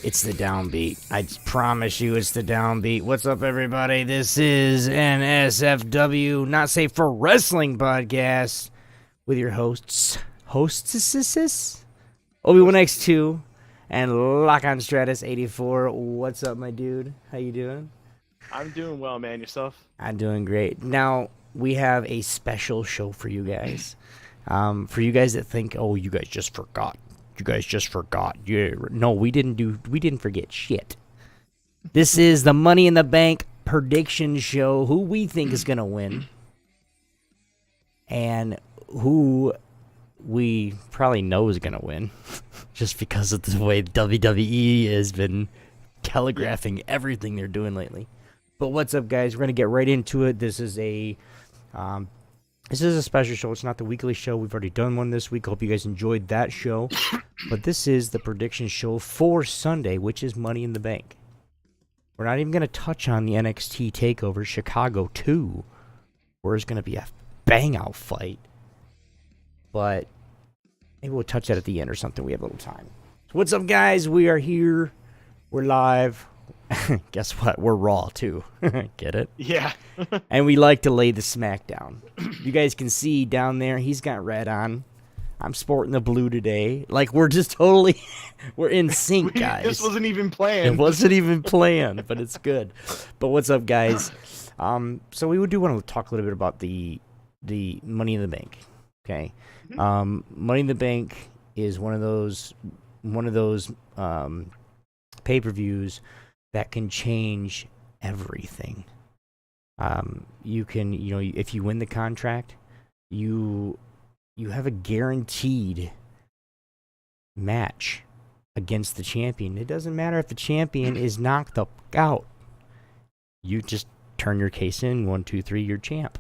It's the downbeat. I promise you it's the downbeat. What's up, everybody? This is NSFW, Not Safe for Wrestling podcast with your hostesses, Obi-Wan X2 and Lock on Stratus 84. What's up, my dude? How you doing? I'm doing well, man. Yourself? I'm doing great. Now, we have a special show for you guys. For you guys that think, oh, you guys just forgot. You guys just forgot. Yeah. No, we didn't forget shit. This is the Money in the Bank prediction show. Who we think is going to win. And who we probably know is going to win. Just because of the way WWE has been telegraphing everything they're doing lately. But what's up, guys? We're going to get right into it. This is a special show. It's not the weekly show. We've already done one this week. Hope you guys enjoyed that show. But this is the prediction show for Sunday, which is Money in the Bank. We're not even going to touch on the NXT TakeOver Chicago 2, where it's going to be a bang-out fight. But maybe we'll touch that at the end or something. We have a little time. So what's up, guys? We are here. We're live. Guess what? We're Raw, too. Get it? Yeah. And we like to lay the smack down. You guys can see down there, he's got red on. I'm sporting the blue today. Like, we're just totally, we're in sync, guys. This wasn't even planned. It wasn't even planned, but it's good. But what's up, guys? So we do want to talk a little bit about the Money in the Bank, okay? Money in the Bank is one of those pay-per-views that can change everything. You can, if you win the contract, you have a guaranteed match against the champion. It doesn't matter if the champion is knocked the fuck out. You just turn your case in, 1, 2, 3, you're champ.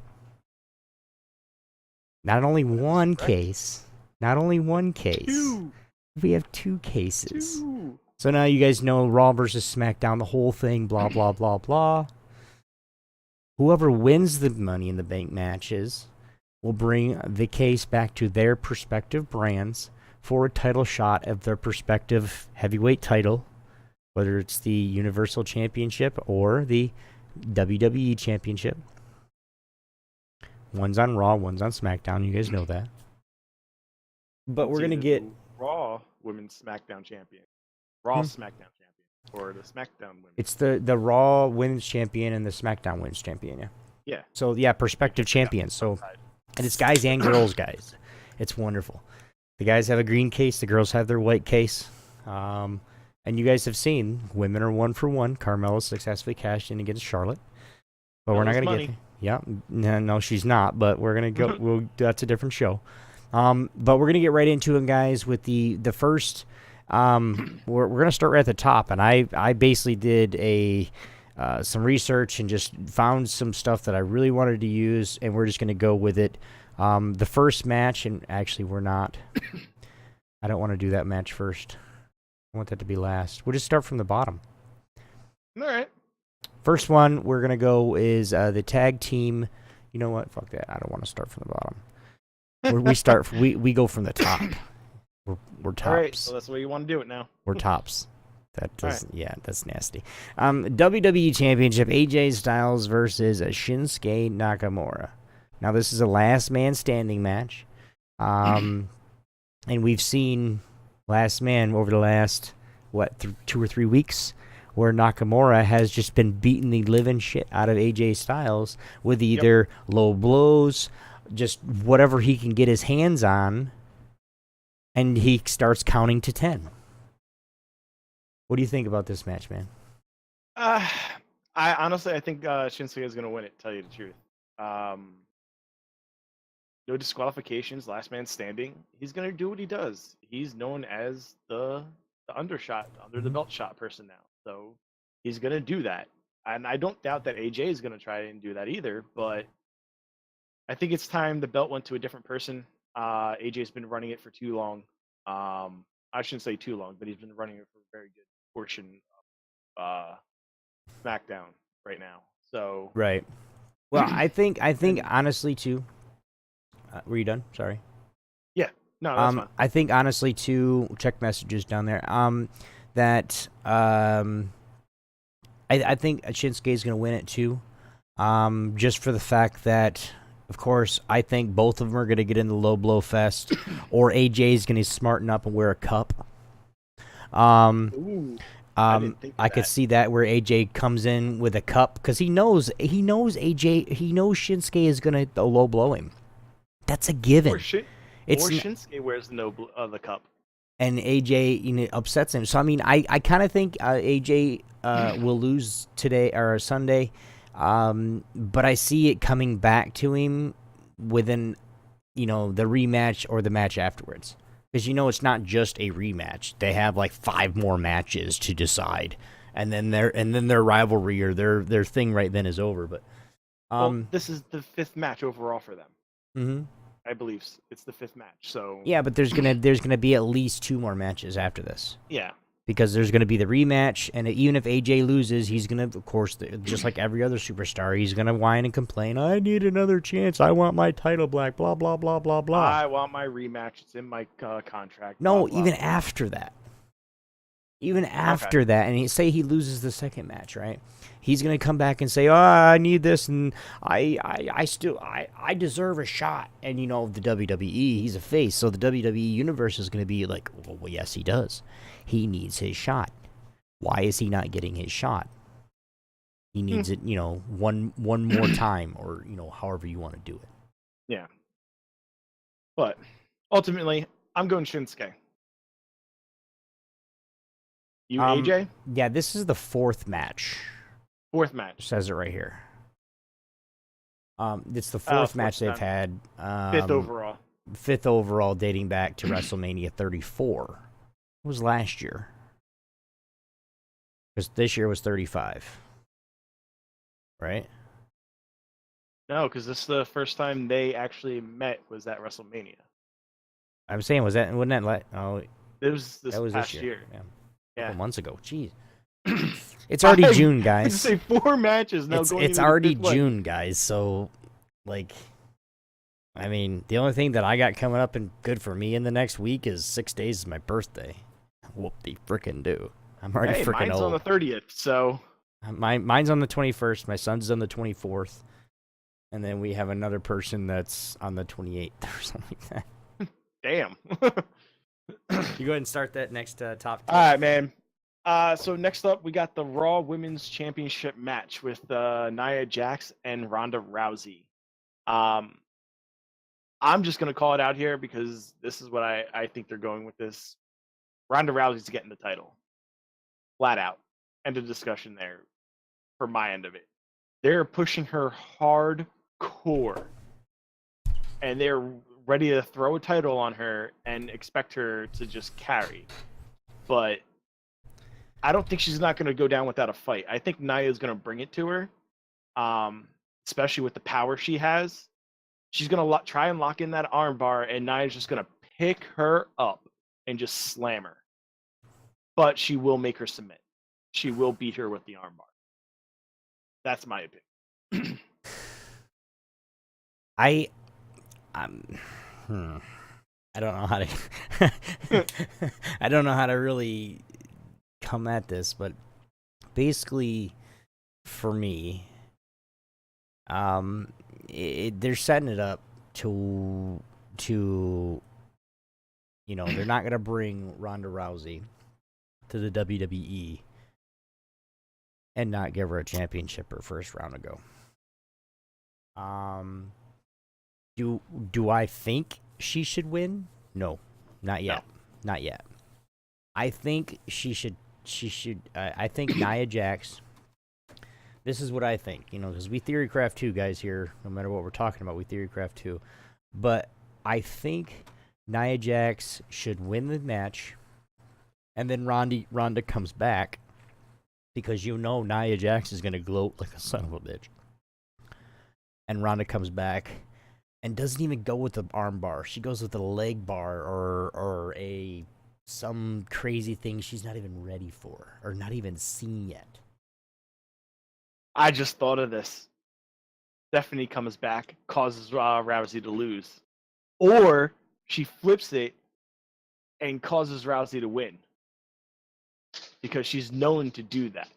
Not only one case. Two. We have 2 cases. 2. So now you guys know Raw versus SmackDown, the whole thing, blah, blah, blah, blah. Whoever wins the Money in the Bank matches will bring the case back to their respective brands for a title shot of their respective heavyweight title, whether it's the Universal Championship or the WWE Championship. One's on Raw, one's on SmackDown. You guys know that. But we're going to get Raw Women's SmackDown Champion. Raw SmackDown Champion. Or the SmackDown Women's. It's the Raw Women's Champion and the SmackDown Women's Champion, yeah. Yeah. So, yeah, prospective champions. So, and it's guys and girls, guys. It's wonderful. The guys have a green case. The girls have their white case. And you guys have seen women are 1 for 1. Carmella successfully cashed in against Charlotte. But we're not going to get... Yeah, no, she's not. But we're going to go... that's a different show. But we're going to get right into it, guys, with the first... we're going to start right at the top. And I basically did some research and just found some stuff that I really wanted to use, and we're just going to go with it. The first match, and actually we're not. I don't want to do that match first. I want that to be last. We'll just start from the bottom. All right. First one we're going to go is the tag team. You know what? Fuck that. I don't want to start from the bottom. We go from the top. We're tops. All right, so that's the way you want to do it now. We're tops. That does, right. Yeah, that's nasty. WWE Championship, AJ Styles versus Shinsuke Nakamura. Now, this is a last man standing match. And we've seen last man over the last, 2 or 3 weeks, where Nakamura has just been beating the living shit out of AJ Styles with either low blows, just whatever he can get his hands on, and he starts counting to 10. What do you think about this match, man? I think Shinsuke is going to win it, tell you the truth. No disqualifications, last man standing. He's going to do what he does. He's known as the undershot, under the belt shot person now. So he's going to do that. And I don't doubt that AJ is going to try and do that either, but I think it's time the belt went to a different person. AJ's been running it for too long. I shouldn't say too long, but he's been running it for a very good portion of SmackDown right now. So right. Well, I think honestly too. Were you done? Sorry. Yeah. No, that's fine. I think honestly too. Check messages down there. that I think Shinsuke is going to win it too. Just for the fact that, of course, I think both of them are going to get in the low blow fest, or AJ is going to smarten up and wear a cup. Ooh, I didn't think of I could that. see that where AJ comes in with a cup because he knows Shinsuke is going to low blow him. That's a given. Or Shinsuke wears the cup. And AJ upsets him. So I mean, I kind of think AJ will lose today or Sunday, but I see it coming back to him within the rematch or the match afterwards. Because it's not just a rematch; they have like 5 more matches to decide, and then their rivalry or their thing right then is over. But this is the 5th match overall for them. Mm-hmm. I believe it's the 5th match. So yeah, but there's gonna be at least 2 more matches after this. Yeah. Because there's going to be the rematch, and even if AJ loses, he's going to, of course, just like every other superstar, he's going to whine and complain, I need another chance, I want my title back, blah, blah, blah, blah, blah. I want my rematch, it's in my contract. No, blah, blah, even blah. after that. Even after that, and say he loses the second match, right? He's going to come back and say, oh, I need this, and I deserve a shot. And, the WWE, he's a face, so the WWE universe is going to be like, well, yes, he does. He needs his shot. Why is he not getting his shot? He needs it, one more time, or, however you want to do it. Yeah. But, ultimately, I'm going Shinsuke. You, AJ? Yeah, this is the 4th match. 4th match. It says it right here. It's the 4th match they've had. 5th overall. 5th overall, dating back to WrestleMania 34. It was last year. Because this year was 35. Right? No, because this is the first time they actually met was at WrestleMania. I'm saying, wasn't that It was this that was past this year. Yeah. Yeah. A couple months ago. Jeez. It's already June, guys. Say 4 matches now. It's already June, guys. So, I mean, the only thing that I got coming up and good for me in the next week is 6 days is my birthday. Whoop-de-frickin' do. I'm already freaking mine's old. on the 30th, so... Mine's on the 21st. My son's on the 24th. And then we have another person that's on the 28th or something like that. Damn. You go ahead and start that next top. All right, man. So next up, we got the Raw Women's Championship match with Nia Jax and Ronda Rousey. I'm just going to call it out here because this is what I think they're going with this. Ronda Rousey's getting the title. Flat out. End of discussion there for my end of it. They're pushing her hardcore. And they're ready to throw a title on her and expect her to just carry. But I don't think she's not going to go down without a fight. I think Nia is going to bring it to her, especially with the power she has. She's going to try and lock in that armbar, and Nia's just going to pick her up and just slam her. But she will make her submit. She will beat her with the armbar. That's my opinion. I don't know how to I don't know how to really come at this, but basically for me, they're setting it up to they're not going to bring Ronda Rousey to the WWE and not give her a championship her first round ago. Do I think she should win? No, not yet. No. Not yet. I think she should. I think Nia Jax. This is what I think. Because we theorycraft too, guys. Here, no matter what we're talking about, we theorycraft too. But I think Nia Jax should win the match, and then Ronda comes back, because Nia Jax is gonna gloat like a son of a bitch, and Ronda comes back and doesn't even go with the arm bar. She goes with the leg bar or some crazy thing she's not even ready for or not even seen yet. I just thought of this. Stephanie comes back, causes Rousey to lose. Or she flips it and causes Rousey to win. because she's known to do that.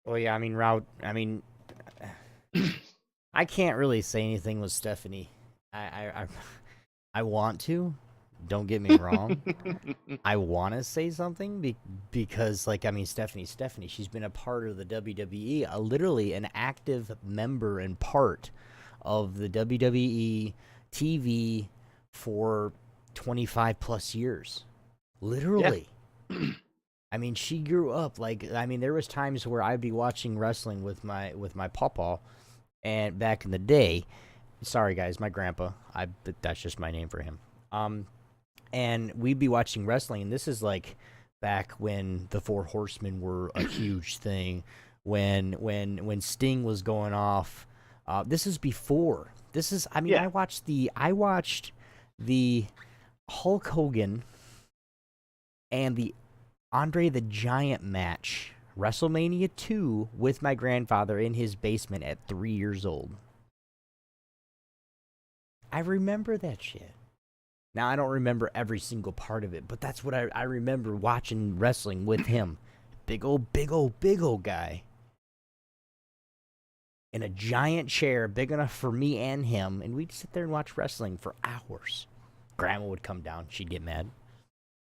Well, yeah, I mean, I can't really say anything with Stephanie. I want to. Don't get me wrong. I want to say something because, like, I mean, Stephanie, she's been a part of the WWE, literally an active member and part of the WWE TV for 25 plus years. Literally. Yeah. I mean, she grew up there was times where I'd be watching wrestling with my pawpaw, and back in the day, sorry guys, my grandpa, that's just my name for him. And we'd be watching wrestling, and this is like back when the Four Horsemen were a huge thing, when Sting was going off. This is before. I watched the Hulk Hogan and the Andre the Giant match, WrestleMania 2, with my grandfather in his basement at 3 years old. I remember that shit. Now, I don't remember every single part of it, but that's what I remember watching wrestling with him. Big old guy. In a giant chair, big enough for me and him, and we'd sit there and watch wrestling for hours. Grandma would come down. She'd get mad.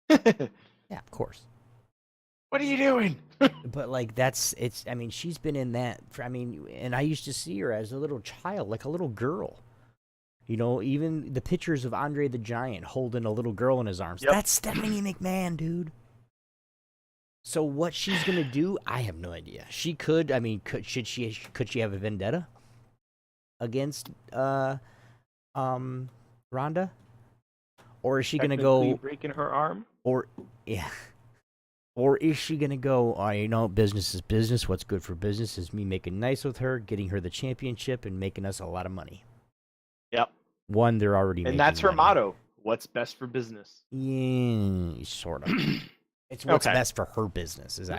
Yeah, of course. What are you doing? But, like, she's been in that, and I used to see her as a little child, like a little girl. You know, even the pictures of Andre the Giant holding a little girl in his arms. Yep. That's Stephanie McMahon, dude. So what she's going to do, I have no idea. She could, could she have a vendetta against Ronda? Or is she going to go breaking her arm? Or is she going to go, business is business. What's good for business is me making nice with her, getting her the championship, and making us a lot of money. Yep. One, they're already making And that's her money. motto. What's best for business? Yeah, sort of. It's what's best for her business is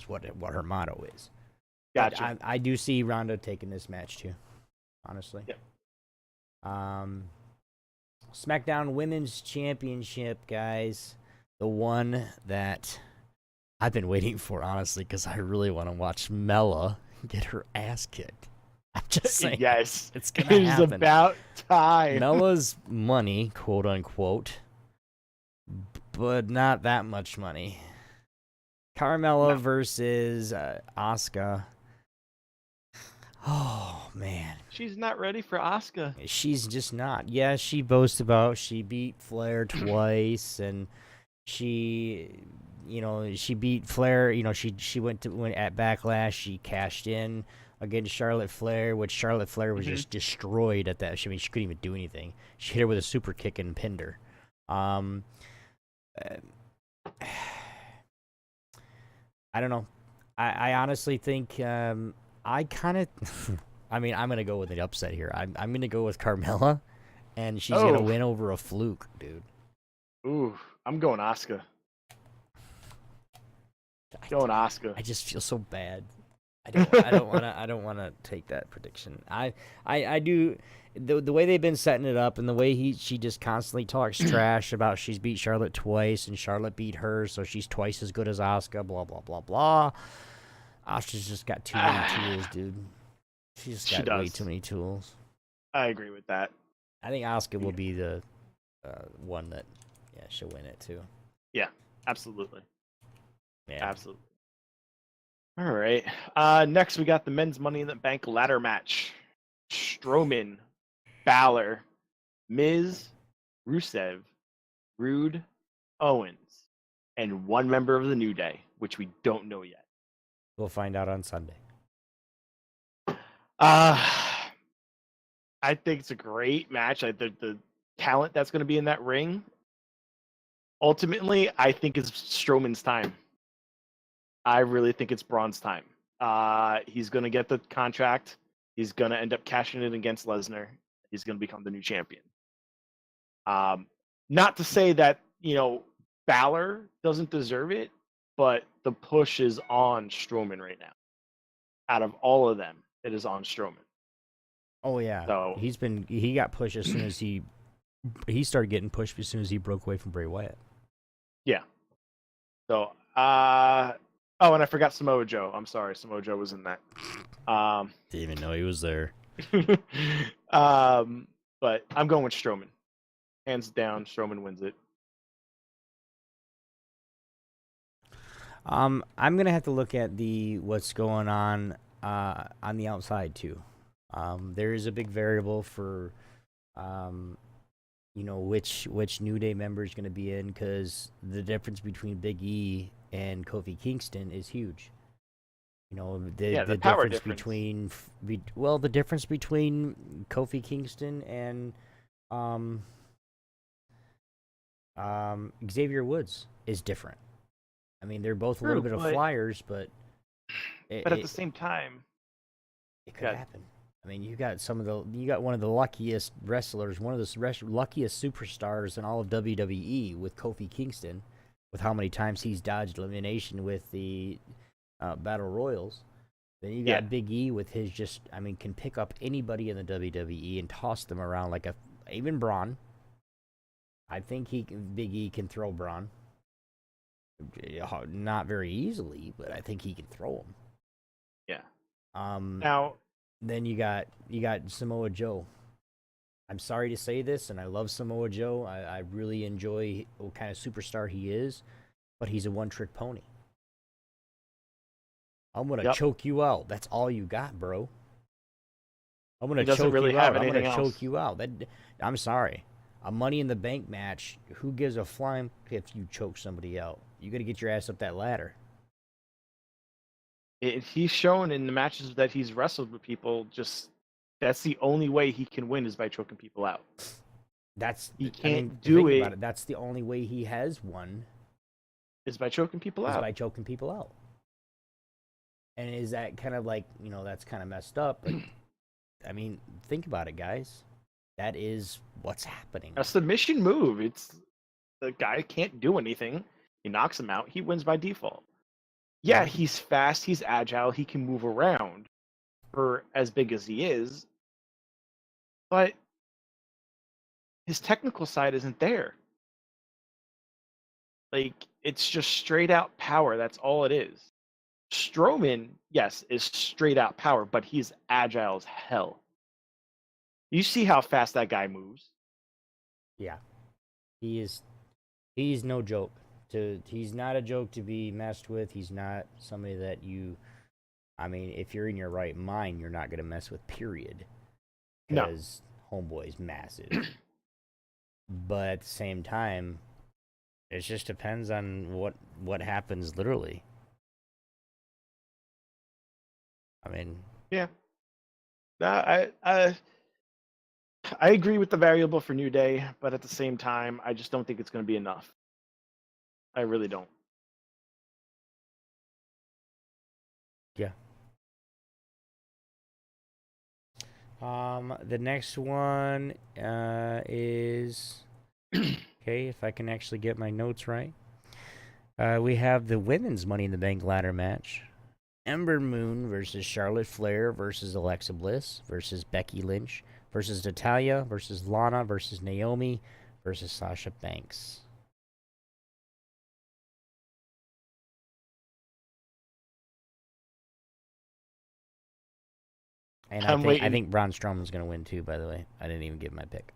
what her motto is. Gotcha. I do see Ronda taking this match too, honestly. Yep. SmackDown Women's Championship, guys. The one that I've been waiting for, honestly, because I really want to watch Mella get her ass kicked. I'm just saying. Yes. It's going to happen. It's about time. Mella's money, quote unquote, but not that much money. Carmella versus Asuka. Oh, man. She's not ready for Asuka. She's just not. Yeah, she boasts about she beat Flair twice, and she beat Flair. She went at Backlash. She cashed in against Charlotte Flair, which Charlotte Flair was just destroyed at that. She couldn't even do anything. She hit her with a super kick and pinned her. I don't know. I honestly think I kind of. I'm gonna go with an upset here. I'm gonna go with Carmella, and she's gonna win over a fluke, dude. Ooh, I'm going Asuka. Going Asuka. I just feel so bad. I don't wanna take that prediction. I do. The way they've been setting it up, and the way she just constantly talks trash about she's beat Charlotte twice and Charlotte beat her, so she's twice as good as Asuka. Blah blah blah blah. Asuka's just got too many tools, dude. She's got way too many tools. I agree with that. I think Asuka will be the one that, she'll win it too. Yeah, absolutely. Yeah, absolutely. All right. Next, we got the men's Money in the Bank ladder match. Strowman, Balor, Miz, Rusev, Rude, Owens, and one member of the New Day, which we don't know yet. We'll find out on Sunday. I think it's a great match. The talent that's going to be in that ring, ultimately, I think it's Strowman's time. I really think it's Braun's time. He's going to get the contract. He's going to end up cashing it against Lesnar. He's going to become the new champion. Not to say that, Balor doesn't deserve it, but the push is on Strowman right now. Out of all of them, it is on Strowman. Oh yeah. So he got pushed as soon as he started getting pushed as soon as he broke away from Bray Wyatt. Yeah. So, oh, and I forgot Samoa Joe. I'm sorry, Samoa Joe was in that. Didn't even know he was there. But I'm going with Strowman. Hands down, Strowman wins it. I'm gonna have to look at what's going on the outside too. There is a big variable for which New Day member is going to be in, because the difference between Big E and Kofi Kingston is huge. The power difference between the difference between Kofi Kingston and Xavier Woods is different. I mean, they're both a little bit of flyers, but at the same time, it could happen. I mean, you got one of the luckiest wrestlers, one of the luckiest superstars in all of WWE with Kofi Kingston, with how many times he's dodged elimination with the Battle Royals. Then you got Big E with his can pick up anybody in the WWE and toss them around like even Braun. I think Big E can throw Braun. Not very easily, but I think he can throw him. Yeah. Now, then you got Samoa Joe. I'm sorry to say this, and I love Samoa Joe. I really enjoy what kind of superstar he is, but he's a one-trick pony. I'm gonna choke you out. That's all you got, bro. I'm gonna choke you out. I'm gonna choke you out. I'm sorry. A Money in the Bank match, who gives a flying if you choke somebody out? You got to get your ass up that ladder. He's shown in the matches that he's wrestled with people, that's the only way he can win is by choking people out. He can't do it. About it. That's the only way he has won. Is by choking people out. And is that kind of like, that's kind of messed up. But, I mean, think about it, guys. That is what's happening. A submission move. It's the guy can't do anything. He knocks him out. He wins by default. Yeah, he's fast. He's agile. He can move around for as big as he is. But his technical side isn't there. Like, it's just straight out power. That's all it is. Strowman, yes, is straight out power, but he's agile as hell. You see how fast that guy moves. Yeah. He's no joke. He's not a joke to be messed with. He's not somebody that if you're in your right mind, you're not going to mess with, period. Because homeboy's massive. But at the same time, it just depends on what happens literally. I mean... Yeah. I agree with the variable for New Day, but at the same time, I just don't think it's going to be enough. I really don't. Yeah. The next one is okay. If I can actually get my notes right, we have the women's Money in the Bank ladder match: Ember Moon versus Charlotte Flair versus Alexa Bliss versus Becky Lynch versus Natalya versus Lana versus Naomi versus Sasha Banks. And I think Braun Strowman's going to win too, by the way. I didn't even give my pick.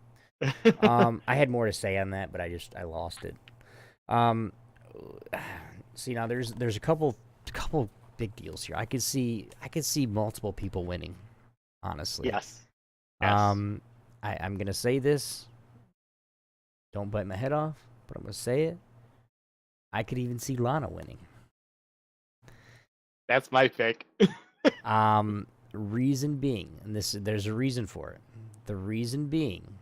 I had more to say on that, but I lost it. See, now there's a couple big deals here. I could see multiple people winning, honestly. Yes. I'm going to say this. Don't bite my head off, but I'm going to say it. I could even see Lana winning. That's my pick. Reason being, and there's a reason for it. The reason being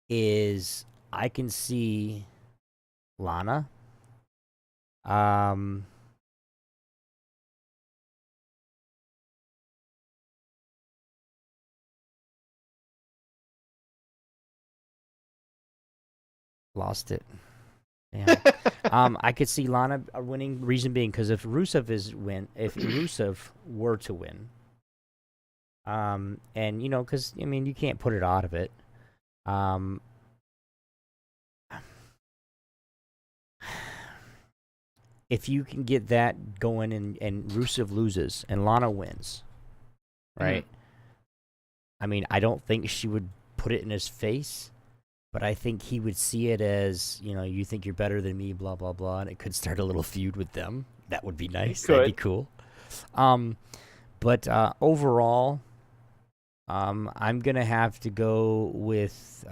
is I can see Lana lost it. Yeah. I could see Lana winning. Reason being, because if Rusev were to win, and because you can't put it out of it. if you can get that going and Rusev loses and Lana wins, right? I mean, I don't think she would put it in his face, but I think he would see it as, you think you're better than me, blah, blah, blah, and it could start a little feud with them. That would be nice. That'd be cool. But overall, I'm going to have to go with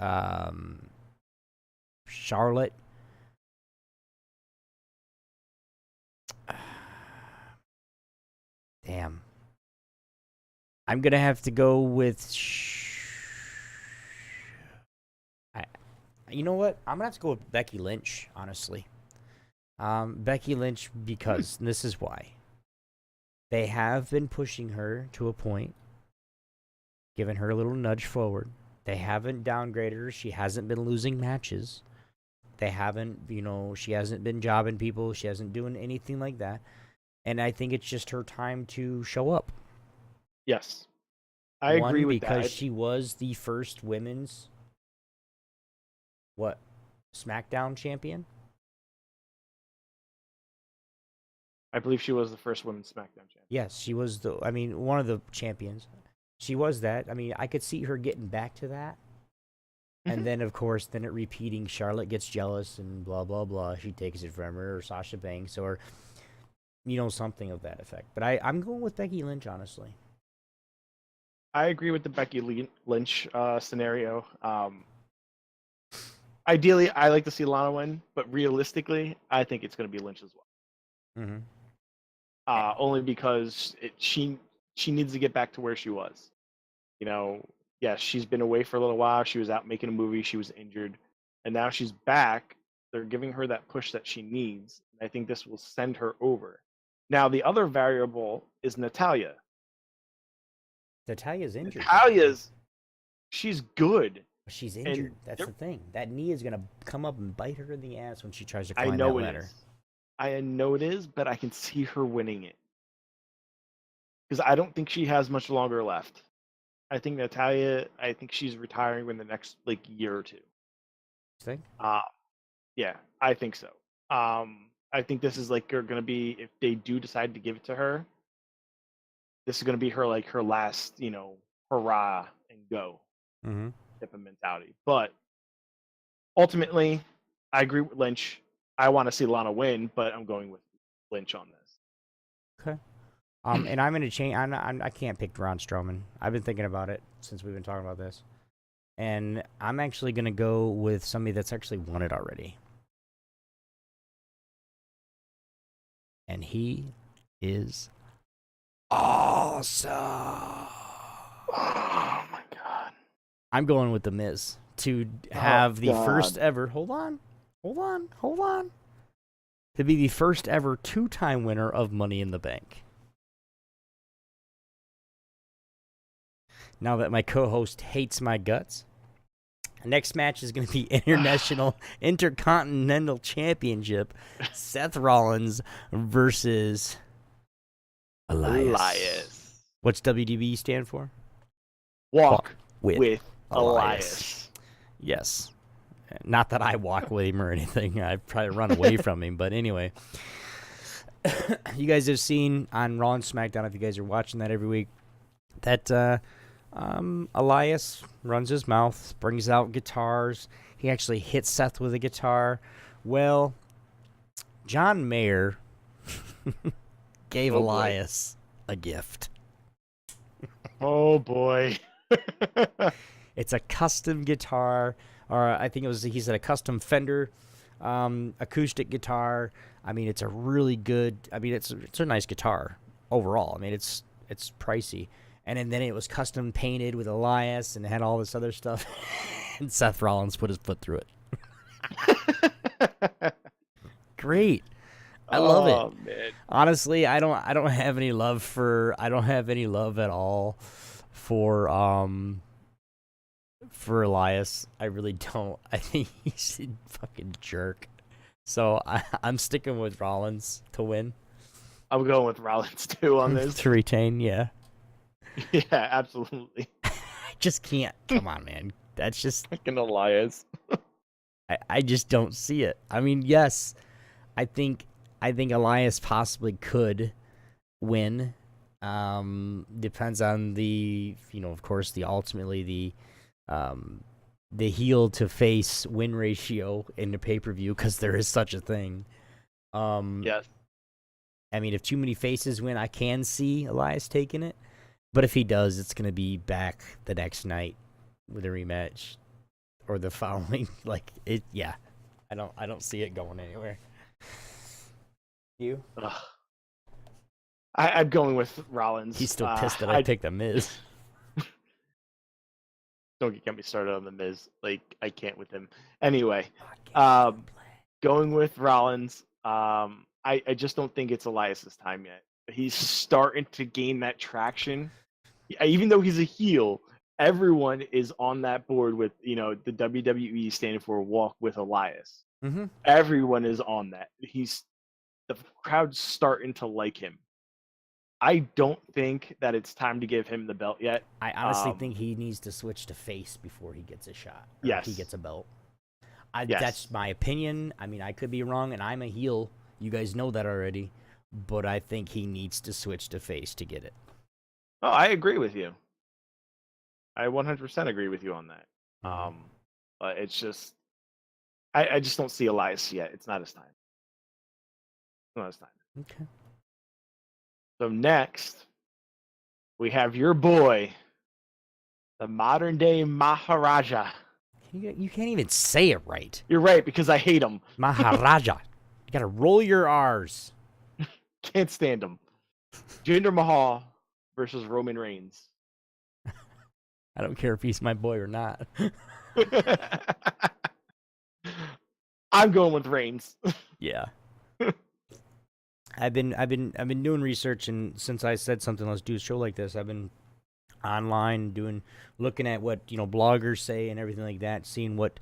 Charlotte. Damn. I'm going to have to go with... You know what? I'm going to have to go with Becky Lynch, honestly. Becky Lynch, because and this is why. They have been pushing her to a point, giving her a little nudge forward. They haven't downgraded her. She hasn't been losing matches. They haven't, she hasn't been jobbing people. She hasn't doing anything like that. And I think it's just her time to show up. Yes. I agree with that. Because she was the first women's, SmackDown champion? I believe she was the first women's SmackDown champion. Yes, she was one of the champions. She was that. I mean, I could see her getting back to that. And then, of course, it repeating. Charlotte gets jealous and blah, blah, blah. She takes it from her, or Sasha Banks, or, something of that effect. But I'm going with Becky Lynch, honestly. I agree with the Becky Lynch scenario. Ideally, I like to see Lana win, but realistically, I think it's going to be Lynch as well. Only because she needs to get back to where she was. Yes, she's been away for a little while. She was out making a movie. She was injured. And now she's back. They're giving her that push that she needs. And I think this will send her over. Now, the other variable is Natalya. Natalya's injured. She's good. She's injured. That's the thing. That knee is going to come up and bite her in the ass when she tries to climb that ladder. I know it is, but I can see her winning it. Because I don't think she has much longer left. I think Natalya, she's retiring in the next year or two. You think? Yeah, I think so. I think this is going to be, if they do decide to give it to her, this is going to be her her last, hurrah and go type of mentality. But ultimately, I agree with Lynch. I want to see Lana win, but I'm going with Lynch on this. Okay. And I'm going to change. I can't pick Braun Strowman. I've been thinking about it since we've been talking about this. And I'm actually going to go with somebody that's actually won it already. And he is awesome. Oh, my God. I'm going with The Miz to have the first ever... Hold on. To be the first ever 2-time winner of Money in the Bank. Now that my co-host hates my guts, next match is going to be Intercontinental Championship. Seth Rollins versus Elias. What's WDB stand for? Walk with Elias. Yes. Not that I walk with him or anything. I probably run away from him. But anyway, you guys have seen on Raw and SmackDown, if you guys are watching that every week, that Elias runs his mouth, brings out guitars. He actually hits Seth with a guitar. Well, John Mayer gave Elias a gift. Oh, boy. It's a custom guitar, or I think he said a custom Fender acoustic guitar. I mean, it's a really good, it's a nice guitar overall. I mean, it's pricey. And then it was custom painted with Elias and had all this other stuff. And Seth Rollins put his foot through it. Great. I love it. Man. Honestly, I don't have any love at all for Elias. I really don't. I think he's a fucking jerk. So I'm sticking with Rollins to win. I'm going with Rollins too on this. To retain, yeah. Yeah, absolutely. I just can't. Come on, man. That's just fucking Elias. I just don't see it. I mean, yes, I think I think Elias possibly could win. Depends on the, of course, the heel to face win ratio in the pay-per-view, because there is such a thing. Yes. I mean, if too many faces win, I can see Elias taking it. But if he does, it's going to be back the next night with a rematch or the following. Yeah. I don't see it going anywhere. You? Ugh. I'm going with Rollins. He's still pissed that I picked The Miz. Don't get me started on The Miz. Like, I can't with him. Anyway, going with Rollins. I just don't think it's Elias's time yet. He's starting to gain that traction. Even though he's a heel, everyone is on that board with, the WWE standing for Walk with Elias. Mm-hmm. Everyone is on that. The crowd's starting to like him. I don't think that it's time to give him the belt yet. I honestly think he needs to switch to face before he gets a shot. Yes. He gets a belt. Yes. That's my opinion. I mean, I could be wrong, and I'm a heel. You guys know that already. But I think he needs to switch to face to get it. Oh, I agree with you. I 100% agree with you on that. But it's just, I just don't see Elias yet. It's not his time. It's not his time. Okay. So next, we have your boy, the modern day Maharaja. You can't even say it right. You're right, because I hate him. Maharaja. You gotta roll your R's. Can't stand him. Jinder Mahal versus Roman Reigns. I don't care if he's my boy or not. I'm going with Reigns. Yeah. I've been doing research, and since I said something, let's do a show like this, I've been online looking at what bloggers say and everything like that, seeing what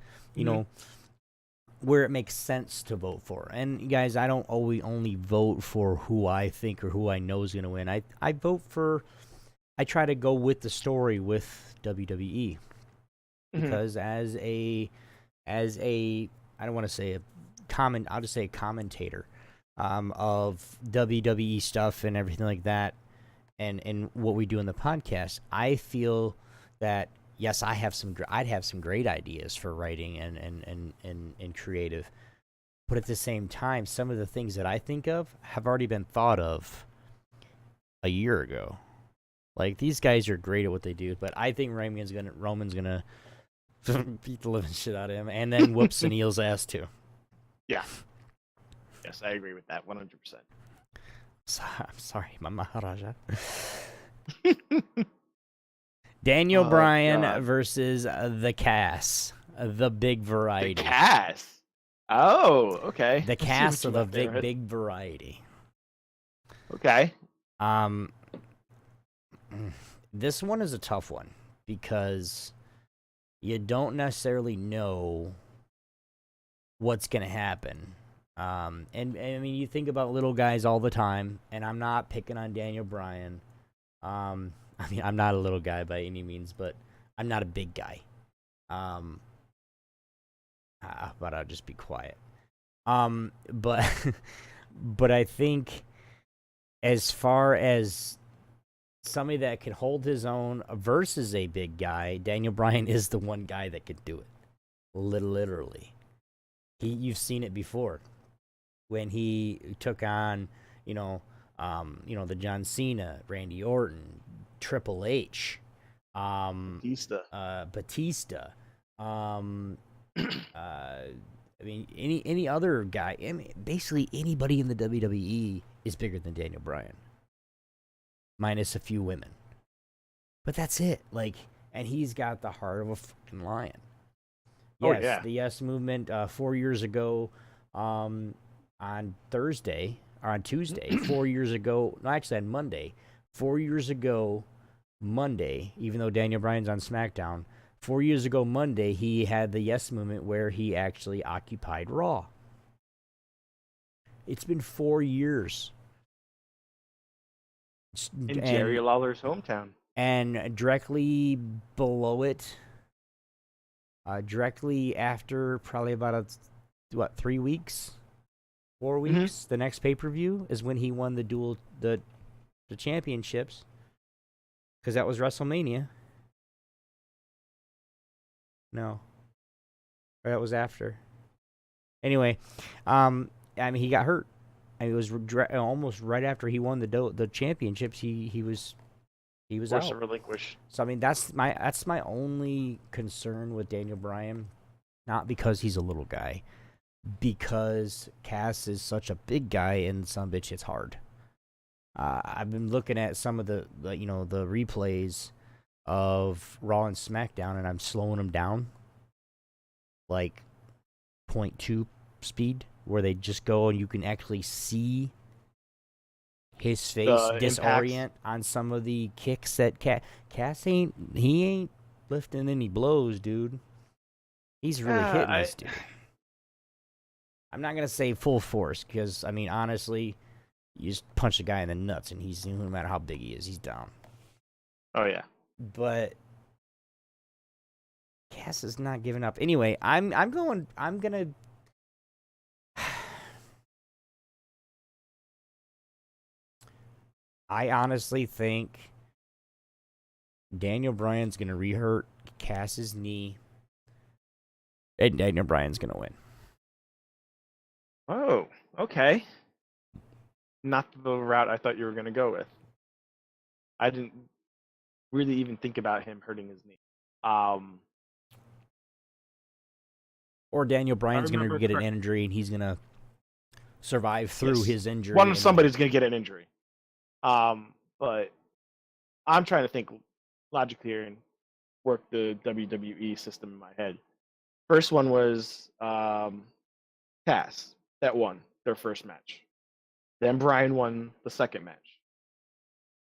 where it makes sense to vote for. And guys, I don't always only vote for who I think or who I know is going to win. I try to go with the story with WWE, because as a I don't want to say I'll just say a commentator of WWE stuff and everything like that, and what we do in the podcast, I feel that yes, I'd have some great ideas for writing and creative, but at the same time, some of the things that I think of have already been thought of a year ago. Like, these guys are great at what they do, but I think Roman's gonna beat the living shit out of him, and then whoop Sunil's ass too. Yeah. Yes, I agree with that 100%. I'm sorry, my Maharaja. Daniel Bryan versus the Cass, the big variety. The Cass. Oh, okay. The Cass of the big variety. Okay. This one is a tough one because you don't necessarily know what's going to happen. And I mean, you think about little guys all the time, and I'm not picking on Daniel Bryan. I mean, I'm not a little guy by any means, but I'm not a big guy. But I'll just be quiet. But I think as far as somebody that can hold his own versus a big guy, Daniel Bryan is the one guy that could do it. Literally. You've seen it before. When he took on, the John Cena, Randy Orton, Triple H, Batista. I mean, any other guy. I mean, basically anybody in the WWE is bigger than Daniel Bryan, minus a few women. But that's it. Like, and he's got the heart of a fucking lion. Yes, yeah. The Yes Movement 4 years ago, on Thursday or on Tuesday, 4 years ago. No, actually on Monday. 4 years ago, Monday. Even though Daniel Bryan's on SmackDown, 4 years ago Monday, he had the Yes Movement where he actually occupied Raw. It's been 4 years. In Jerry Lawler's hometown. And directly below it, directly after probably about 3 weeks, 4 weeks. The next pay-per-view is when he won the championships, because that was WrestleMania. No, or that was after. Anyway, I mean, he got hurt. And it was almost right after he won the championships. He was Forced out. to relinquish. So I mean, that's my only concern with Daniel Bryan, not because he's a little guy, because Cass is such a big guy and some bitch hits hard. I've been looking at some of the replays of Raw and SmackDown, and I'm slowing them down, like 0.2 speed, where they just go and you can actually see his face disorient impacts on some of the kicks that Cass ain't lifting any blows, dude. He's really hitting this dude. I'm not gonna say full force, because I mean, honestly, you just punch a guy in the nuts and he's, no matter how big he is, he's down. Oh yeah. But Cass is not giving up. Anyway, I'm gonna I honestly think Daniel Bryan's gonna re-hurt Cass's knee, and Daniel Bryan's gonna win. Oh, okay. Not the route I thought you were going to go with. I didn't really even think about him hurting his knee. Or Daniel Bryan's going to get an injury and he's going to survive through his injury. Somebody's going to get an injury. But I'm trying to think logically here and work the WWE system in my head. First one was Cass that won their first match. Then Bryan won the second match.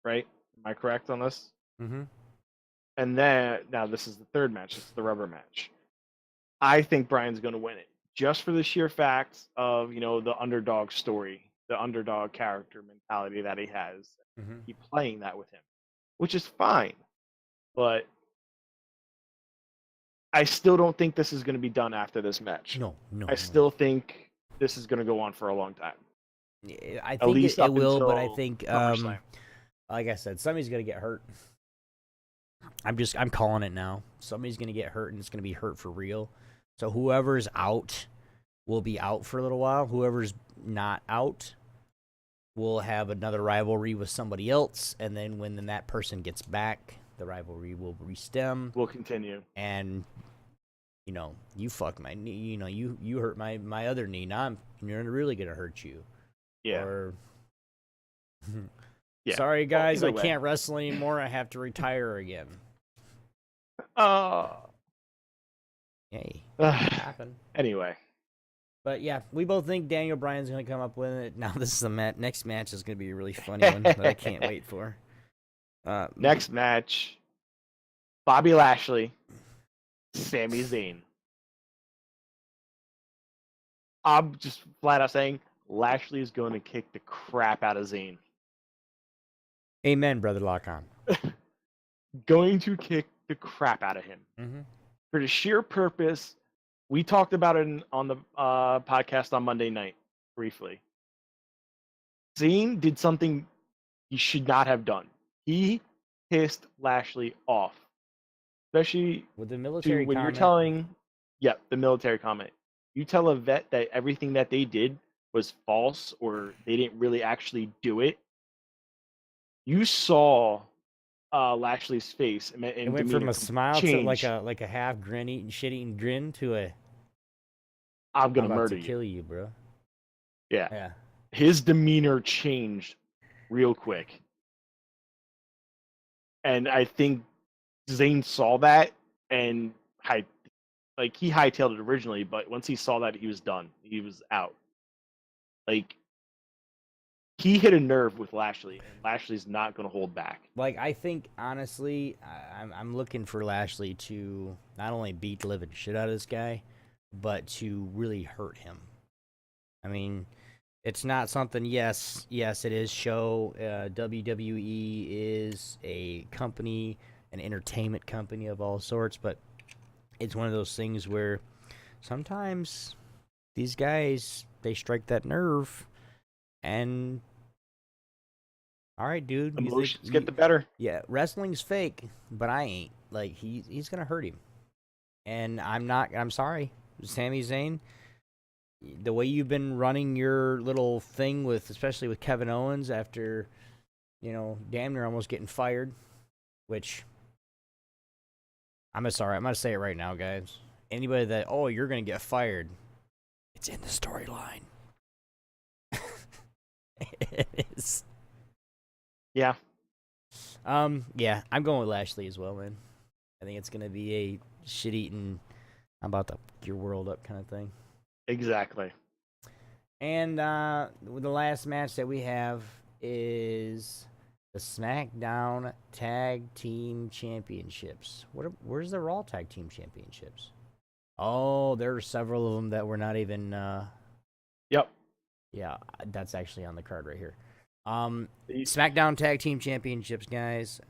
Right? Am I correct on this? Mm-hmm. And then, now this is the third match. This is the rubber match. I think Bryan's going to win it, just for the sheer fact of, the underdog story, the underdog character mentality that he has. Mm-hmm. Keep playing that with him, which is fine. But I still don't think this is going to be done after this match. No. I still think this is going to go on for a long time. I think it will, but I think, like I said, somebody's going to get hurt. I'm calling it now. Somebody's going to get hurt, and it's going to be hurt for real. So whoever's out will be out for a little while. Whoever's not out will have another rivalry with somebody else, and then when that person gets back, the rivalry will restem. Will continue. And you fuck my knee. You hurt my other knee. Now you're really gonna hurt you. Yeah. Or yeah. Sorry guys, I can't wrestle anymore. I have to retire again. Hey, happen. Anyway. But yeah, we both think Daniel Bryan's gonna come up with it. Now this is the next match is gonna be a really funny one that I can't wait for. Next match, Bobby Lashley, Sami Zayn. I'm just flat out saying Lashley is going to kick the crap out of Zayn. Amen, brother Lock-On. Going to kick the crap out of him. Mm-hmm. For the sheer purpose, we talked about it on the podcast on Monday night, briefly. Zayn did something he should not have done. He pissed Lashley off. Especially with the military when comment. You're telling, the military comment. You tell a vet that everything that they did was false or they didn't really actually do it. You saw Lashley's face and it went from a smile to like a half shit-eating grin to a I'm gonna murder you, kill you, bro. Yeah. His demeanor changed real quick, and I think Zayn saw that and he hightailed it originally, but once he saw that, he was done. He was out. He hit a nerve with Lashley, and Lashley's not going to hold back. I think, honestly, I'm looking for Lashley to not only beat the living shit out of this guy, but to really hurt him. I mean, it's not something, yes, it is show. WWE is a company, an entertainment company of all sorts, but it's one of those things where sometimes these guys they strike that nerve. And all right, dude. Emotions get the better. Yeah, wrestling's fake, but I ain't. Like he's gonna hurt him. And I'm sorry, Sami Zayn. The way you've been running your little thing with, especially with Kevin Owens after, damn near almost getting fired, which I'm sorry. I'm gonna say it right now, guys. Anybody that you're gonna get fired, it's in the storyline. It is. Yeah. Yeah, I'm going with Lashley as well, man. I think it's gonna be a shit-eating, I'm about to fuck your world up kind of thing. Exactly. And the last match that we have is the SmackDown Tag Team Championships. Where's the Raw Tag Team Championships? Oh, there are several of them that were not even. Yep. Yeah, that's actually on the card right here. SmackDown Tag Team Championships, guys.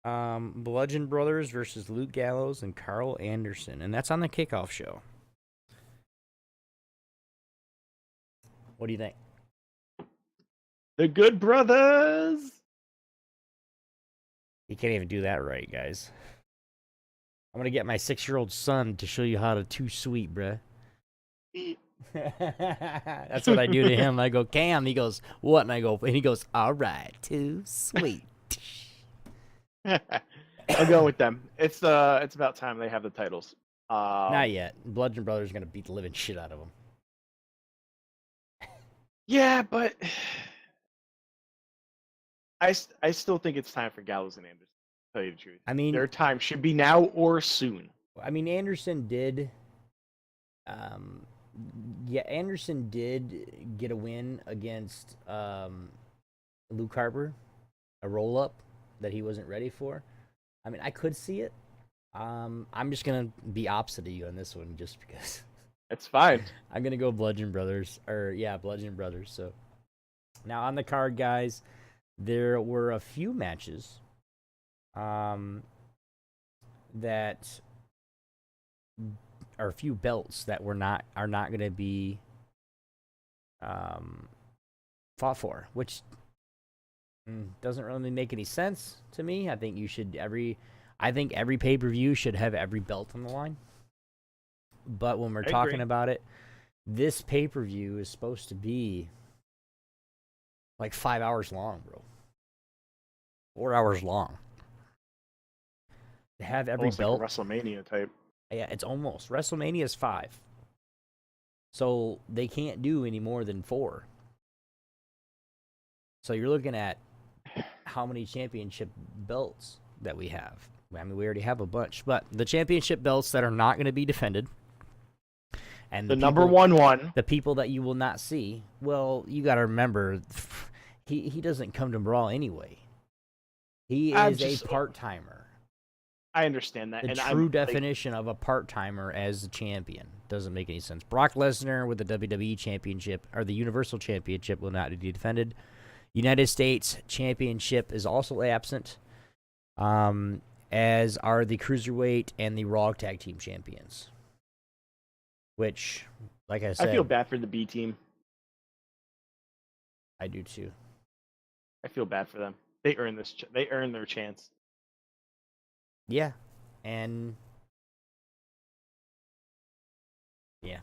Bludgeon Brothers versus Luke Gallows and Carl Anderson, and that's on the kickoff show. What do you think? The Good Brothers. You can't even do that right, guys. I'm gonna get my 6-year-old son to show you how to too sweet, bruh. That's what I do to him. I go, Cam. He goes, what? And he goes, all right, too sweet. I'll go with them. It's about time they have the titles. Not yet. Bludgeon Brothers are gonna beat the living shit out of them. Yeah, but I still think it's time for Gallows and Anderson. To tell you the truth, I mean, their time should be now or soon. I mean, Anderson did. Anderson did get a win against Luke Harper, a roll up that he wasn't ready for. I mean, I could see it. I'm just gonna be opposite of you on this one, just because. It's fine. I'm gonna go Bludgeon Brothers, Bludgeon Brothers. So now on the card, guys, there were a few matches, that are a few belts that are not gonna be fought for, which doesn't really make any sense to me. I think every pay-per-view should have every belt on the line. But when we're talking about it, this pay-per-view is supposed to be like 5 hours long, bro. 4 hours long. To have every belt. Like a WrestleMania type. Yeah, it's almost. WrestleMania is 5. So they can't do any more than 4. So you're looking at how many championship belts that we have. I mean, we already have a bunch. But the championship belts that are not going to be defended. And the number one. The people that you will not see. Well, you got to remember, he doesn't come to Raw anyway. He is a part-timer. I understand that. The true definition of a part-timer as the champion doesn't make any sense. Brock Lesnar with the WWE Championship, or the Universal Championship, will not be defended. United States Championship is also absent, as are the Cruiserweight and the Raw Tag Team Champions. Which, like I said, I feel bad for the B team. I do too. I feel bad for them. They earned this. They earned their chance. Yeah, and yeah,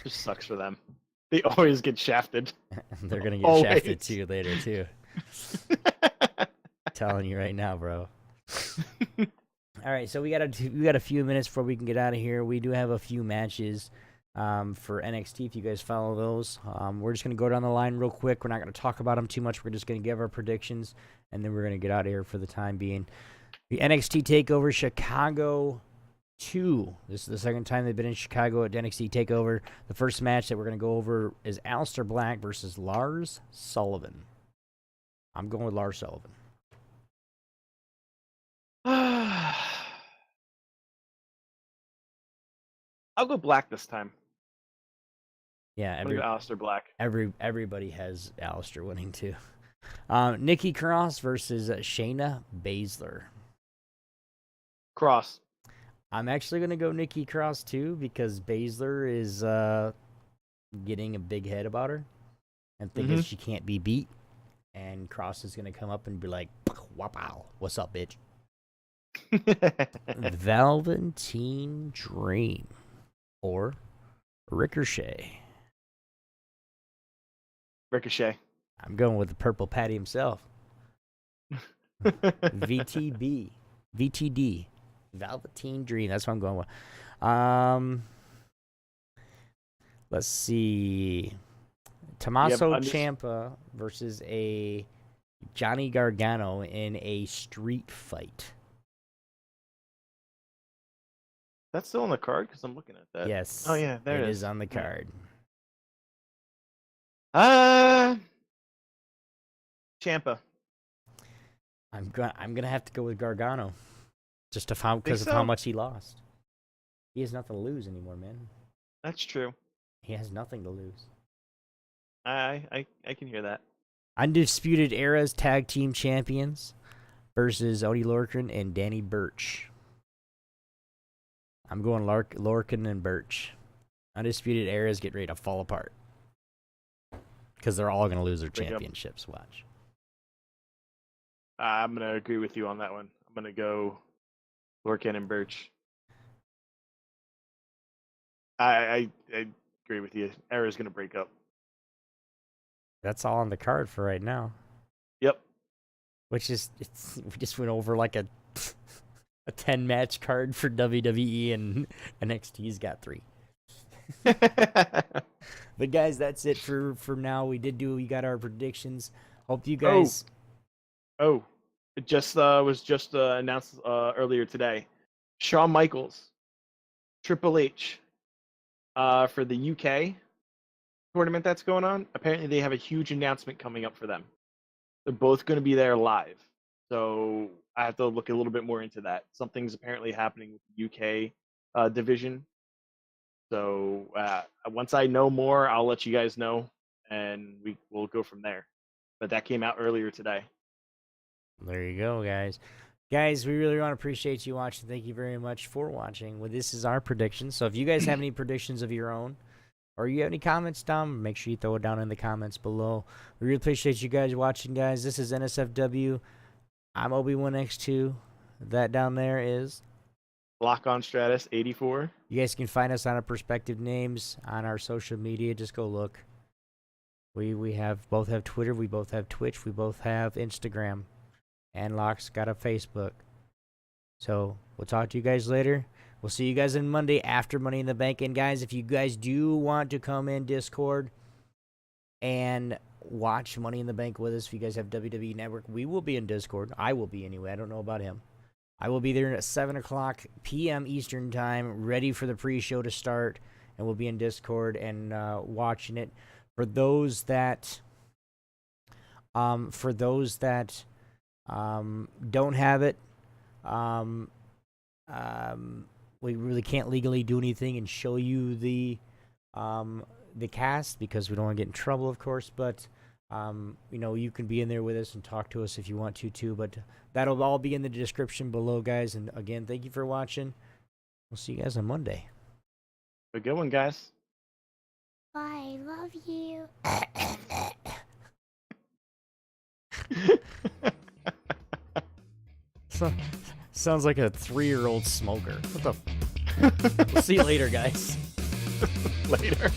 just sucks for them. They always get shafted. They're gonna get shafted too later too. Telling you right now, bro. All right, so we got a few minutes before we can get out of here. We do have a few matches for NXT if you guys follow those. We're just going to go down the line real quick. We're not going to talk about them too much. We're just going to give our predictions, and then we're going to get out of here for the time being. The NXT TakeOver Chicago 2. This is the second time they've been in Chicago at NXT TakeOver. The first match that we're going to go over is Aleister Black versus Lars Sullivan. I'm going with Lars Sullivan. I'll go Black this time. Yeah, Aleister Black. Everybody has Aleister winning too. Nikki Cross versus Shayna Baszler. Cross. I'm actually gonna go Nikki Cross too because Baszler is getting a big head about her and thinking she can't be beat. And Cross is going to come up and be like, wow, what's up, bitch? Velveteen Dream or Ricochet. Ricochet. I'm going with the purple patty himself. VTD, Velveteen Dream. That's what I'm going with. Let's see. Tommaso Ciampa versus a Johnny Gargano in a street fight. That's still on the card because I'm looking at that. Yes. Oh yeah, there it is. It is on the card. Ciampa. I'm gonna have to go with Gargano, just because of how much he lost. He has nothing to lose anymore, man. That's true. He has nothing to lose. I can hear that. Undisputed Era's tag team champions versus Odie Lorcan and Danny Burch. I'm going Lorcan and Burch. Undisputed Era's get ready to fall apart because they're all going to lose their championships. Watch. I'm going to agree with you on that one. I'm going to go Lorcan and Burch. I agree with you. Era's going to break up. That's all on the card for right now. Yep. Which is, we just went over like a 10-match card for WWE, and NXT's got 3. But guys, that's it for now. We got our predictions. Hope you guys. It just was just announced earlier today. Shawn Michaels, Triple H, for the UK tournament that's going on. Apparently, they have a huge announcement coming up for them. They're both going to be there live, so I have to look a little bit more into that. Something's apparently happening with the UK division. So once I know more, I'll let you guys know, and we'll go from there. But that came out earlier today. There you go, guys. Guys, we really want to appreciate you watching. Thank you very much for watching. Well, this is our prediction. So if you guys have any predictions of your own, or you have any comments down, make sure you throw it down in the comments below. We really appreciate you guys watching, guys. This is NSFW. I'm Obi1X2. That down there is Lock on Stratus 84. You guys can find us on our Perspective Names on our social media. Just go look. We both have Twitter. We both have Twitch. We both have Instagram. And Locke's got a Facebook. So we'll talk to you guys later. We'll see you guys on Monday after Money in the Bank. And guys, if you guys do want to come in Discord and watch Money in the Bank with us, if you guys have WWE Network, we will be in Discord. I will be anyway. I don't know about him. I will be there at 7 o'clock p.m. Eastern Time, ready for the pre-show to start. And we'll be in Discord and watching it. For those that don't have it, we really can't legally do anything and show you the cast because we don't want to get in trouble, of course. But you can be in there with us and talk to us if you want to too. But that'll all be in the description below, guys. And again, thank you for watching. We'll see you guys on Monday. A good one, guys. I love you. Sounds like a 3-year-old smoker. What the? We'll see you later, guys. Later.